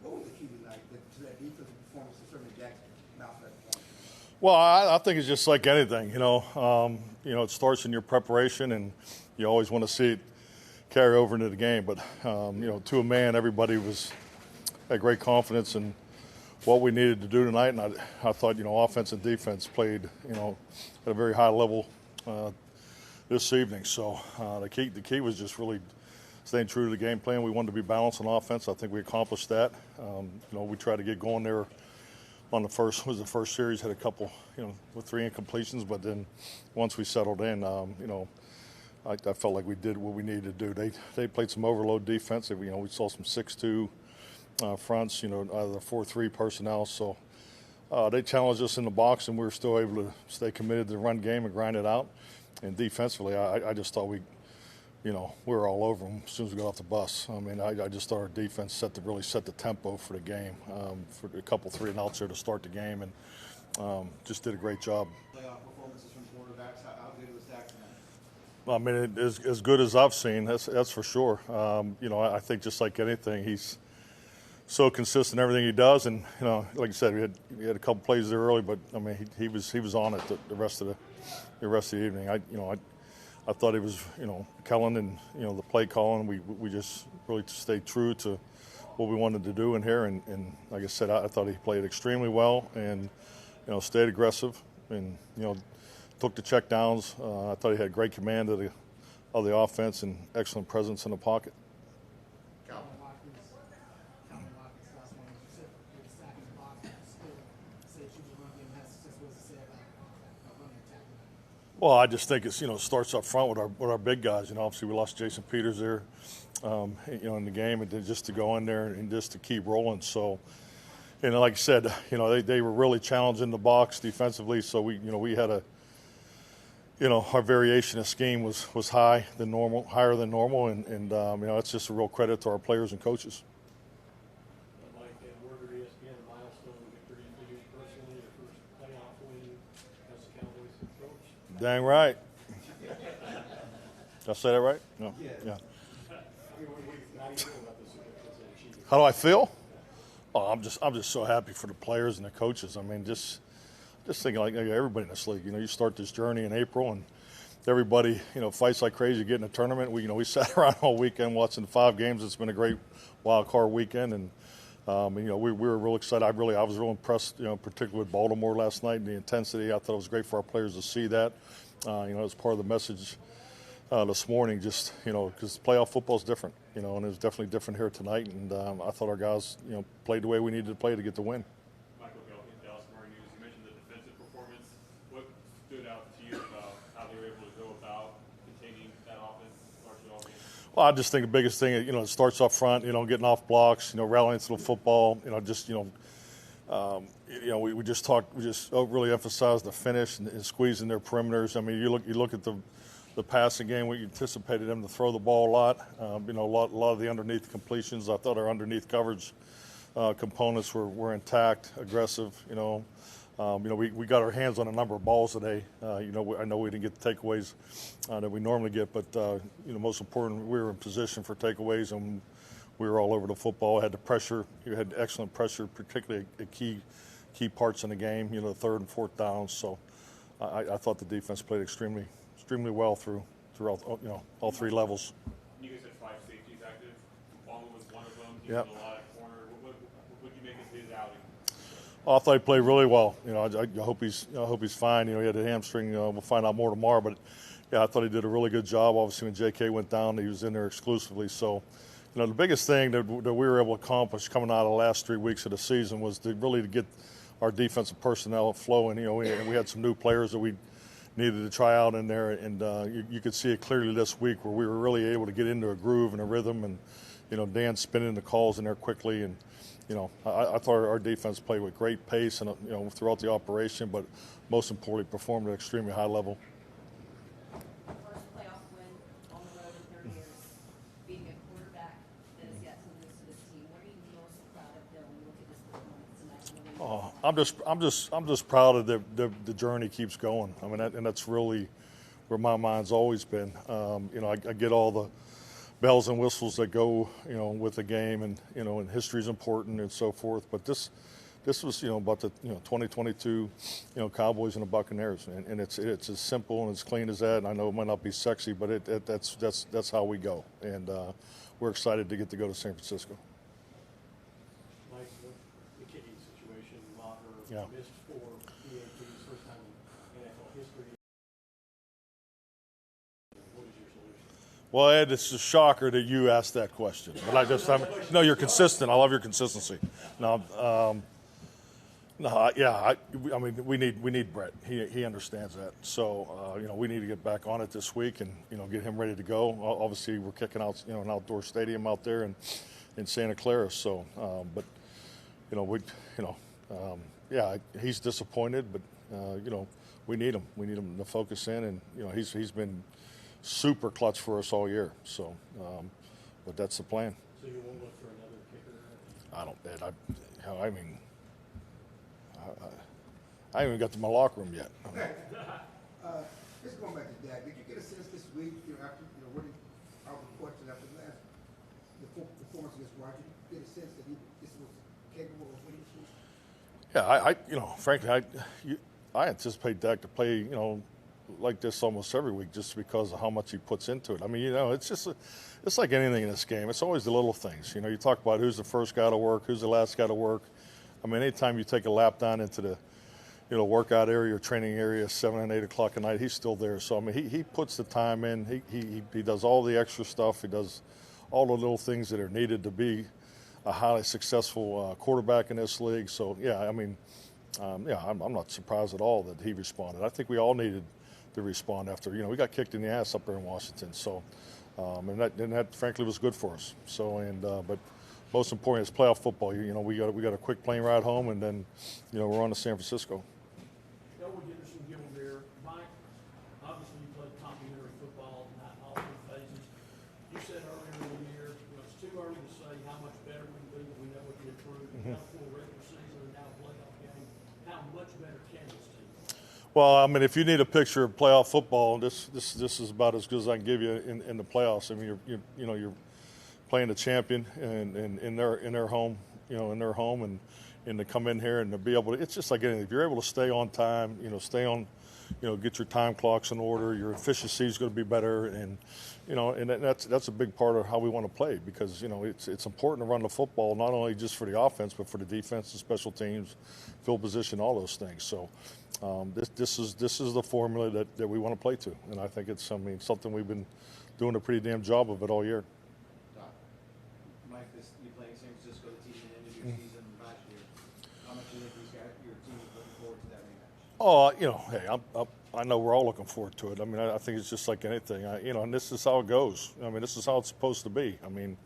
What was the key tonight to that defensive performance to certainly Jack mouth that point? Well, I think it's just like anything, it starts in your preparation, and you always want to see it carry over into the game. But, to a man, everybody had great confidence in what we needed to do tonight. And I thought, offense and defense played, at a very high level this evening. So the key was just really staying true to the game plan. We wanted to be balanced on offense. I think we accomplished that. We tried to get going there on the first series, had a couple, with 3 incompletions. But then once we settled in, I felt like we did what we needed to do. They played some overload defense. We saw some 6-2 fronts, out of the 4-3 personnel. So they challenged us in the box, and we were still able to stay committed to the run game and grind it out. And defensively, I just thought we were all over them as soon as we got off the bus. I mean, I just thought our defense really set the tempo for the game, for a couple 3-and-outs there to start the game, and just did a great job. Playoff performances from quarterbacks, how good was Dak tonight? I mean, as good as I've seen, that's for sure. I think just like anything, he's so consistent in everything he does, and like you said, we had a couple plays there early, but I mean, he was on it the rest of the evening. I thought he was, Kellen and, the play calling, we just really stayed true to what we wanted to do in here. And like I said, I thought he played extremely well and, stayed aggressive and, took the check downs. I thought he had great command of the offense and excellent presence in the pocket. Well, I just think it's starts up front with our big guys. Obviously we lost Jason Peters there, in the game, and then just to go in there and just to keep rolling. So, like I said, they were really challenging the box defensively. So we had our variation of scheme was higher than normal, and it's just a real credit to our players and coaches. Mike, word of ESPN, milestone victory for you personally, your first playoff win as a Cowboys head coach. Dang right. Did I say that right? No. Yeah. How do I feel? Oh, I'm just so happy for the players and the coaches. I mean, just thinking like everybody in this league. You start this journey in April, and everybody fights like crazy to get in a tournament. We sat around all weekend watching 5 games. It's been a great wild card weekend, and we were real excited. I was real impressed, particularly with Baltimore last night and the intensity. I thought it was great for our players to see that. As part of the message this morning, just because playoff football is different, and it was definitely different here tonight. And I thought our guys, played the way we needed to play to get the win. Mike McCarthy, Dallas Cowboys. You mentioned the defensive performance. What stood out to you about how they were able to go about containing that offense, largely all game? Well, I just think the biggest thing, it starts up front, getting off blocks, rallying to the football, we just really emphasized the finish and squeezing their perimeters. I mean, you look at the passing game, we anticipated them to throw the ball a lot. A lot of the underneath completions, I thought our underneath coverage components were intact, aggressive. We got our hands on a number of balls today. I know we didn't get the takeaways that we normally get, but most important, we were in position for takeaways, and we were all over the football. Had the pressure. You had excellent pressure, particularly at key parts in the game. The 3rd and 4th downs. So I thought the defense played extremely well throughout all 3 levels. You guys had 5 safeties active. Baldwin was one of them. He Yep. did a lot at corner. What do you make of his outing? I thought he played really well. I hope he's fine. He had a hamstring. We'll find out more tomorrow. But yeah, I thought he did a really good job. Obviously, when J.K. went down, he was in there exclusively. So, the biggest thing that we were able to accomplish coming out of the last 3 weeks of the season was to get our defensive personnel flowing. We had some new players that we needed to try out in there, and you could see it clearly this week where we were really able to get into a groove and a rhythm, and Dan spinning the calls in there quickly, and I thought our defense played with great pace and throughout the operation, but most importantly performed at an extremely high level. First playoff win on the road in 30 years, beating a quarterback that has yet to lose to this team. What are you most proud of, Bill, when you look at this performance tonight? I'm just proud of the journey keeps going. I mean, and that's really where my mind's always been. I get all bells and whistles that go, with the game, and and history is important and so forth. But this was, about the 2022, Cowboys and the Buccaneers, and it's as simple and as clean as that. And I know it might not be sexy, but that's how we go, and we're excited to get to go to San Francisco. Mike, the kicking situation, Maher Yeah. missed 4 EATs, first time in NFL history. What is your solution? Well, Ed, it's a shocker that you asked that question, but no, you're consistent. I love your consistency. I mean, we need Brett. He understands that. So, we need to get back on it this week and, get him ready to go. Obviously, we're kicking out, an outdoor stadium out there in Santa Clara. So, but, he's disappointed, but, we need him. We need him to focus in, and, he's been super clutch for us all year. So, but that's the plan. So you won't look for another kicker? I don't, Ed. I mean, I haven't even got to my locker room yet. Just going back to Dak, did you get a sense this week, after, winning our reports and after the performance against Washington, get a sense that this was capable of winning this week? Yeah, frankly, I anticipate Dak to play, like this almost every week, just because of how much he puts into it. I mean, it's like anything in this game. It's always the little things. You talk about who's the first guy to work, who's the last guy to work. I mean, anytime you take a lap down into the, workout area or training area, 7 and 8 o'clock at night, he's still there. So I mean, he puts the time in. He does all the extra stuff. He does all the little things that are needed to be a highly successful quarterback in this league. So yeah, I mean, I'm not surprised at all that he responded. I think we all needed to respond after we got kicked in the ass up there in Washington. So and that frankly was good for us. So but most important is playoff football. We got a quick plane ride home, and then we're on to San Francisco. Elwood Henderson, Gilmore here. Mike, obviously you played complementary football in all 3 phases. You said earlier in the year, it's too early to say how much better we can be, but we know we can improve. We've got a full regular season and now a playoff game. How much better can this team? Well, I mean, if you need a picture of playoff football, this is about as good as I can give you in the playoffs. I mean, you're playing the champion in their home, in their home, and to come in here and to be able to, it's just like anything. If you're able to stay on time, stay on, get your time clocks in order, your efficiency is going to be better, and and that's a big part of how we want to play, because it's important to run the football not only just for the offense but for the defense, the special teams, field position, all those things. So this is the formula that we want to play to, and I think it's something we've been doing a pretty damn job of it all year. Mike, you playing San Francisco, the team that ended your season last year. How much do you think your team is looking forward to that rematch? Oh, hey, I know we're all looking forward to it. I mean, I think it's just like anything, and this is how it goes. I mean, this is how it's supposed to be. I mean,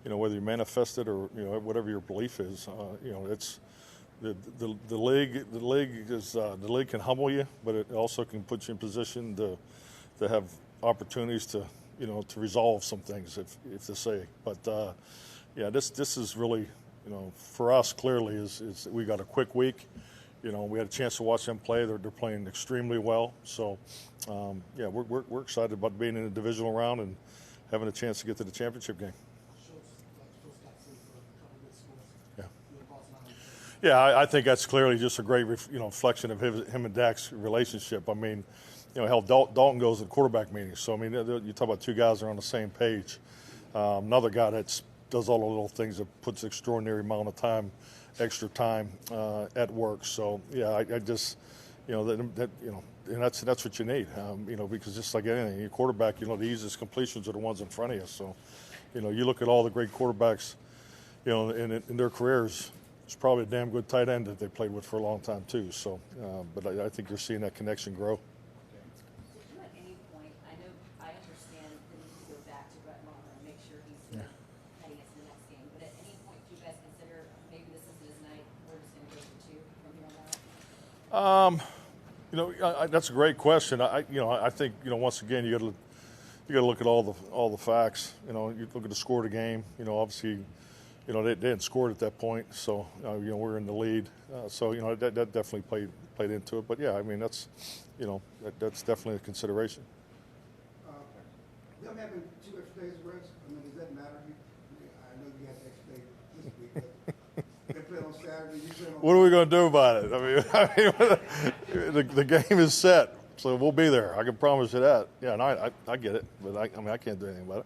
whether you manifest it or whatever your belief is, it's the league. The league can humble you, but it also can put you in position to have opportunities to resolve some things, if to say. But this is really, for us clearly is we got a quick week. We had a chance to watch them play. They're playing extremely well. So we're excited about being in the divisional round and having a chance to get to the championship game. Yeah, I think that's clearly just a great reflection of him and Dak's relationship. I mean, hell, Dalton goes to the quarterback meetings. So, I mean, you talk about 2 guys that are on the same page. Another guy that does all the little things that puts extraordinary amount of time, extra time at work. So, yeah, I just, and that's what you need, because just like anything, your quarterback, the easiest completions are the ones in front of you. So, you look at all the great quarterbacks, in their careers, it's probably a damn good tight end that they played with for a long time too. So, but I think you're seeing that connection grow. Did you at any point, I understand the need to go back to Brett Maher and make sure he's heading into the next game, but at any point do you guys consider maybe this isn't his night, we're just going to go for 2 from here on out? That's a great question. I think once again you got to look at all the facts. You look at the score of the game. Obviously, they hadn't scored at that point, so we're in the lead. So that definitely played into it. But yeah, I mean that's definitely a consideration. Them having 2 extra days of rest, Saturday. You plan on- What are we going to do about it? The game is set, so we'll be there. I can promise you that. Yeah, and I get it, but I can't do anything about it.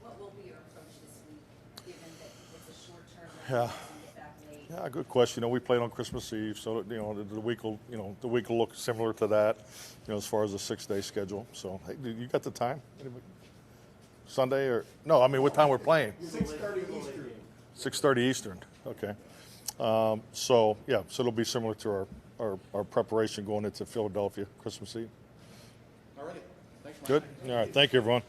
What will be your approach this week, given that it's a short term? Yeah. And get back late? Yeah, good question. We played on Christmas Eve, so the week will look similar to that. As far as the 6-day schedule. So hey, you got the time? Anybody? Sunday or no? I mean, what time we're playing? 6:30 Eastern. 6:30 Eastern. Okay. So it'll be similar to our preparation going into Philadelphia Christmas Eve. All righty. Thanks, Mike. Good. All right. Thank you, everyone.